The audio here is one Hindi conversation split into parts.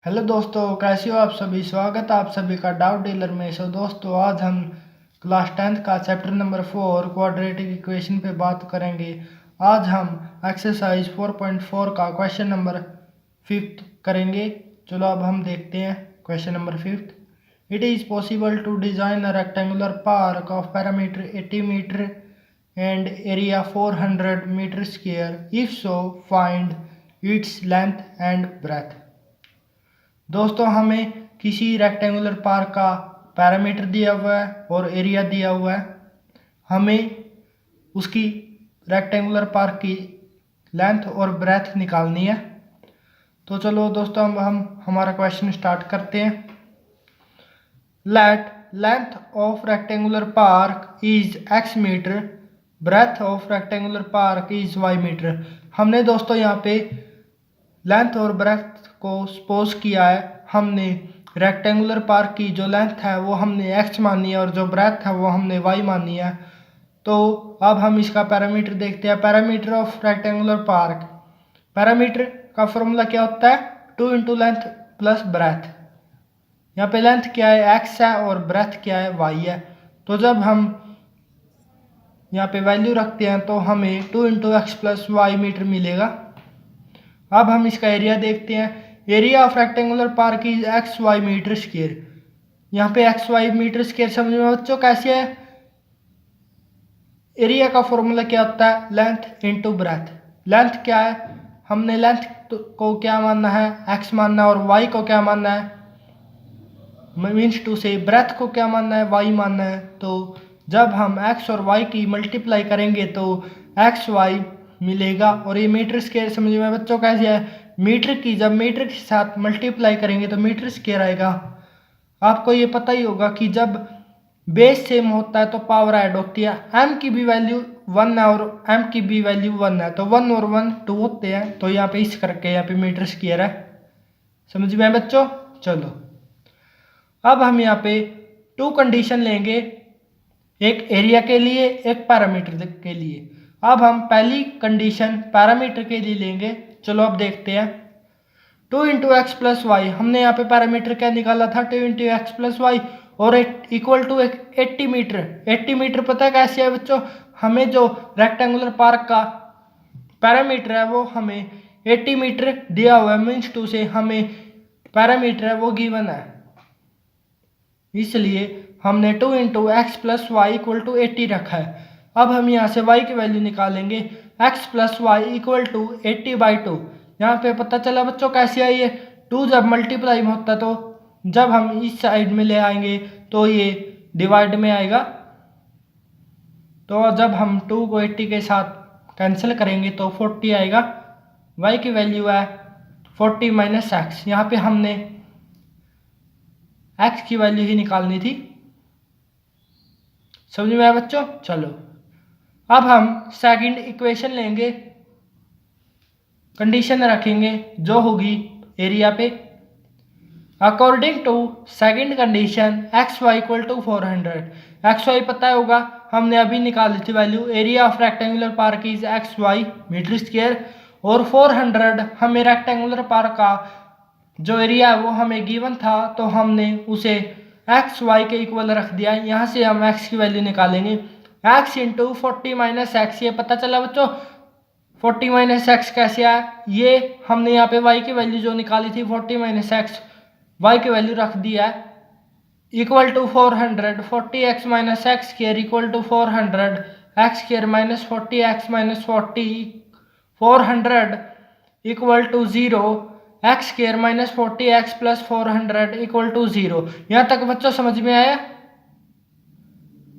हेलो दोस्तों, कैसे हो आप सभी। स्वागत है आप सभी का डाउट डीलर में। दोस्तों, आज हम क्लास 10th का चैप्टर नंबर 4 क्वाड्रेटिक इक्वेशन पे बात करेंगे। आज हम एक्सरसाइज 4.4 का क्वेश्चन नंबर 5th करेंगे। चलो अब हम देखते हैं question number 5th। It is possible to design a rectangular park of parameter 80 metre and area 400 metre square. If so find its length and breadth. दोस्तों, हमें किसी रेक्टेंगुलर पार्क का पैरामीटर दिया हुआ है और एरिया दिया हुआ है। हमें उसकी रेक्टेंगुलर पार्क की लेंथ और ब्रेथ निकालनी है। तो चलो दोस्तों, हम हमारा क्वेश्चन स्टार्ट करते हैं। Let length of rectangular park is x metre, breadth of rectangular park is y metre. हमने दोस्तों यहाँ पे लेंथ और ब्रेथ को सपोज किया है। हमने रेक्टेंगुलर पार्क की जो लेंथ है वो हमने x मानी है और जो ब्रेथ है वो हमने y मानी है। तो अब हम इसका पैरामीटर देखते हैं। Parameter of rectangular park, parameter का फॉर्मूला क्या होता है? 2 इंटू लेंथ प्लस ब्रेथ। यहाँ पे लेंथ क्या है? x है और ब्रेथ क्या है? y है। तो जब हम यहाँ पे वैल्यू रखते हैं तो हमें 2 into x plus y metre मिलेगा। अब हम इसका एरिया देखते हैं। Area of rectangular park is x y metre square. यहाँ पे एक्स वाई मीटर स्क्वायर समझ में बच्चों कैसे है? एरिया का फॉर्मूला क्या होता है? Length into breadth. लेंथ क्या है? हमने लेंथ को क्या मानना है? एक्स मानना है। और वाई को क्या मानना है? मीन्स टू से ब्रेथ को क्या मानना है? वाई मानना है। तो जब हम एक्स और वाई की मल्टीप्लाई करेंगे तो एक्स वाई मिलेगा। और ये मीटर स्क्वायर समझ में बच्चों कैसे है? मीटर की जब मीटर के साथ मल्टीप्लाई करेंगे तो मीटर स्क्वायर आएगा। आपको ये पता ही होगा कि जब बेस सेम होता है तो पावर ऐड होती है। m की भी वैल्यू 1 है और m की भी वैल्यू 1 है, तो 1 और 1 2 होते हैं। तो यहाँ पे इस करके यहाँ पे मीटर स्क्वायर है। समझ में बच्चों? चलो अब हम यहाँ पे 2 कंडीशन लेंगे, एक एरिया के लिए एक पैरामीटर के लिए। अब हम पहली कंडीशन पैरामीटर के लिए लेंगे। चलो अब देखते हैं। 2 इंटू एक्स प्लस वाई, हमने यहाँ पे पैरामीटर क्या निकाला था? 2 इंटू एक्स प्लस वाई और इक्वल टू 80 मीटर। 80 मीटर पता है कैसे है बच्चों? हमें जो रेक्टेंगुलर पार्क का पैरामीटर है वो हमें 80 मीटर दिया हुआ है। मीन्स टू से हमें पैरामीटर है वो गिवन है, इसलिए हमने 2 into x plus y equal to 80 रखा है। अब हम यहाँ से y की वैल्यू निकालेंगे। x plus y equal to 80/2। यहाँ पे पता चला बच्चों कैसे आई है? 2 जब मल्टीप्लाई में होता है तो जब हम इस साइड में ले आएंगे तो ये डिवाइड में आएगा। तो जब हम 2 को 80 के साथ कैंसिल करेंगे तो 40 आएगा। y की वैल्यू है 40 माइनस एक्स। यहाँ पे हमने x की वैल्यू ही निकालनी थी। समझ में आया बच्चों? चलो अब हम सेकंड इक्वेशन लेंगे, कंडीशन रखेंगे जो होगी एरिया पे। According to second condition x y equal to 400। X y पता होगा, हमने अभी निकाली थी value. Area of rectangular park is x y metre square और 400 हमें रेक्टेंगुलर पार्क का जो एरिया है वो हमें गिवन था, तो हमने उसे एक्स वाई के इक्वल रख दिया। यहाँ से हम एक्स की वैल्यू निकालेंगे। एक्स इंटू 40 माइनस एक्स, ये पता चला बच्चों 40 माइनस एक्स कैसे आया? ये हमने यहाँ पे वाई की वैल्यू जो निकाली थी 40 माइनस एक्स, वाई की वैल्यू रख दिया है equal to 400। 40 x minus x square equal to 400 x square minus 40 x minus 40 400 equal to 0 x square minus 40 x plus 400 equal to 0। यहाँ तक बच्चों समझ में आया?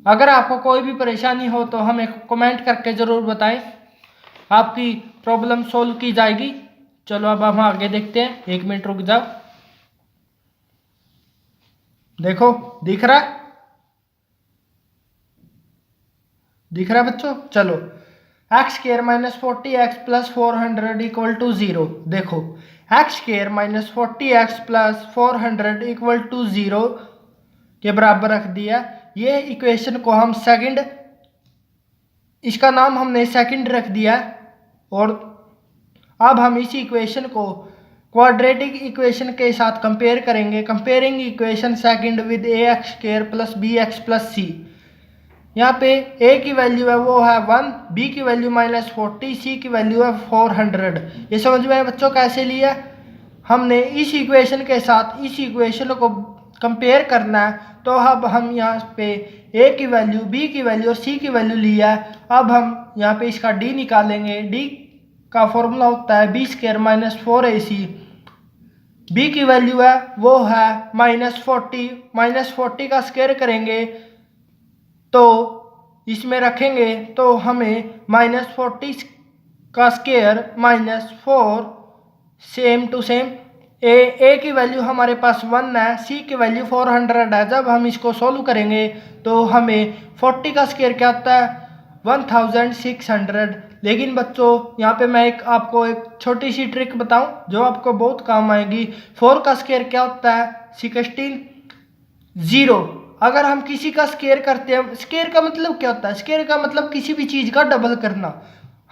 अगर आपको कोई भी परेशानी हो तो हमें कमेंट करके ज़रूर बताएं, आपकी प्रॉब्लम सोल्व की जाएगी। चलो अब हम आगे देखते हैं। 1 मिनट रुक जाओ। देखो दिख रहा है? दिख रहा है बच्चों? चलो x square minus 40 x plus 400 equal to 0। देखो x square minus 40 x plus 400 equal to 0 के बराबर रख दिया। ये इक्वेशन को हम सेकंड, इसका नाम हमने सेकंड रख दिया। और अब हम इसी इक्वेशन को क्वाड्रेटिक इक्वेशन के साथ कंपेयर करेंगे। Comparing equation second with a x square plus b x plus c. यहाँ पे ए की वैल्यू है वो है 1, बी की वैल्यू -40, सी की वैल्यू है 400। ये समझ में आया बच्चों कैसे लिया? हमने इस इक्वेशन के साथ इस इक्वेशन को कंपेयर करना है, तो अब हम यहाँ पे ए की वैल्यू, बी की वैल्यू और सी की वैल्यू लिया है। अब हम यहाँ पे इसका डी निकालेंगे। डी का फॉर्मूला होता है b² - 4ac। बी की वैल्यू है वो है -40, -40 का स्क्वायर करेंगे तो इसमें रखेंगे तो हमें -40 का स्क्वायर -4, सेम टू सेम। ए की वैल्यू हमारे पास 1 है, सी की वैल्यू 400 है। जब हम इसको सोल्व करेंगे तो हमें 40 का स्क्वायर क्या होता है 1600। लेकिन बच्चों यहाँ पे मैं आपको एक छोटी सी ट्रिक बताऊं जो आपको बहुत काम आएगी। 4 का स्क्वायर क्या होता है 16। 0 अगर हम किसी का स्क्वायर करते हैं, स्क्वायर का मतलब क्या होता है? स्क्वायर का मतलब किसी भी चीज का डबल करना।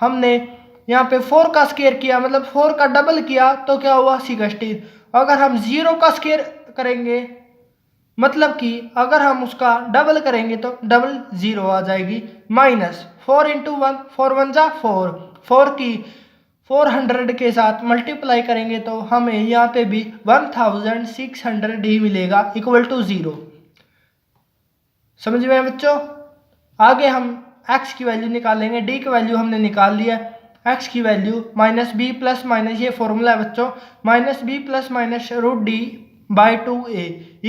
हमने यहाँ पे 4 का स्क्वायर किया मतलब 4 का डबल किया तो क्या हुआ 16। अगर हम 0 का स्क्वायर करेंगे मतलब कि अगर हम उसका डबल करेंगे तो डबल 0 आ जाएगी। -4 × 1, 4 1 जा 4, 4 की 400 के साथ मल्टीप्लाई करेंगे तो हमें यहाँ पे भी 1600 ही मिलेगा = 0। समझ में बच्चों? आगे हम x की वैल्यू निकालेंगे। d की वैल्यू हमने निकाल लिया। x की वैल्यू -b +- ये फॉर्मूला है बच्चों, -b + √d/2a =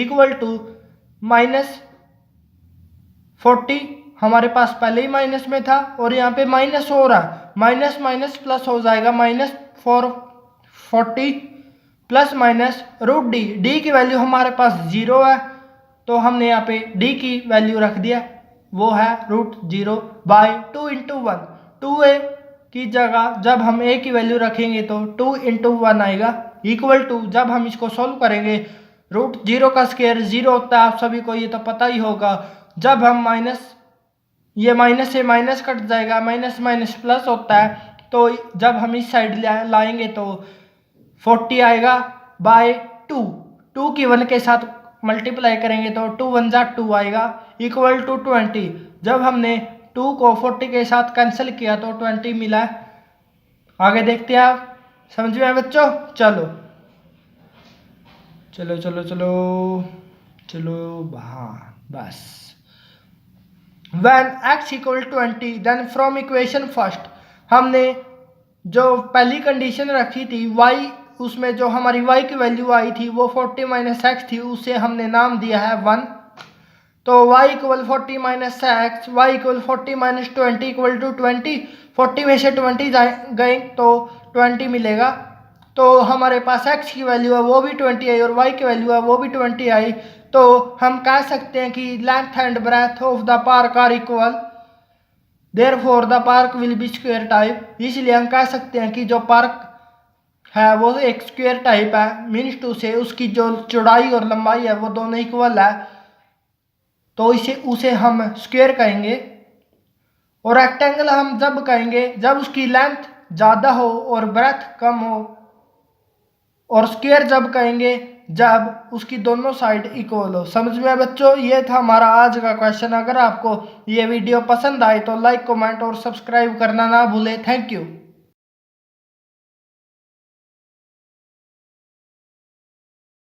-40। हमारे पास पहले ही माइनस में था और यहाँ पे माइनस हो रहा है, माइनस माइनस प्लस हो जाएगा, -440 ± √d। d की वैल्यू हमारे पास 0 है तो हमने यहाँ पे d की वैल्यू रख दिया, वो है √0/2 × 1। 2a की जगह जब हम a की वैल्यू रखेंगे तो 2 × 1 आएगा = जब हम इसको सोल्व करेंगे √0 का स्क्वायर 0 होता है, आप सभी को ये तो पता ही होगा। जब हम ये माइनस से माइनस कट जाएगा, माइनस माइनस प्लस होता है, तो जब हम इस साइड लाएंगे तो 40 आएगा /2। 2 की 1 के साथ मल्टीप्लाई करेंगे तो 2 1 जा 2 आएगा = 20। जब हमने 2 को 40 के साथ कैंसिल किया तो 20 मिला। आगे देखते हैं आप। समझ में आए बच्चों? चलो चलो चलो चलो चलो हाँ बस। When x = 20 then from equation first हमने जो पहली कंडीशन रखी थी y, उसमें जो हमारी y की वैल्यू आई थी वो 40 - x थी, उसे हमने नाम दिया है 1। तो y = 40 - x, y = 40 - 20 = 20। 40 में से 20 गए तो 20 मिलेगा। तो हमारे पास x की वैल्यू है वो भी 20 आई और y की वैल्यू है वो भी 20 आई। तो हम कह सकते हैं कि length and breadth of the park are equal, therefore the park will be square type. इसलिए हम कह सकते हैं कि जो पार्क है वो एक स्क्वायर टाइप है, मीन्स टू से उसकी जो चौड़ाई और लंबाई है वो दोनों इक्वल है, तो उसे हम स्क्वायर कहेंगे। और रेक्टेंगल हम जब कहेंगे जब उसकी लेंथ ज़्यादा हो और ब्रेथ कम हो, और स्क्वायर जब कहेंगे जब उसकी दोनों साइड इक्वल हो। समझ में बच्चों? ये था हमारा आज का क्वेश्चन। अगर आपको ये वीडियो पसंद आए तो लाइक, कमेंट और सब्सक्राइब करना ना भूले। Thank you.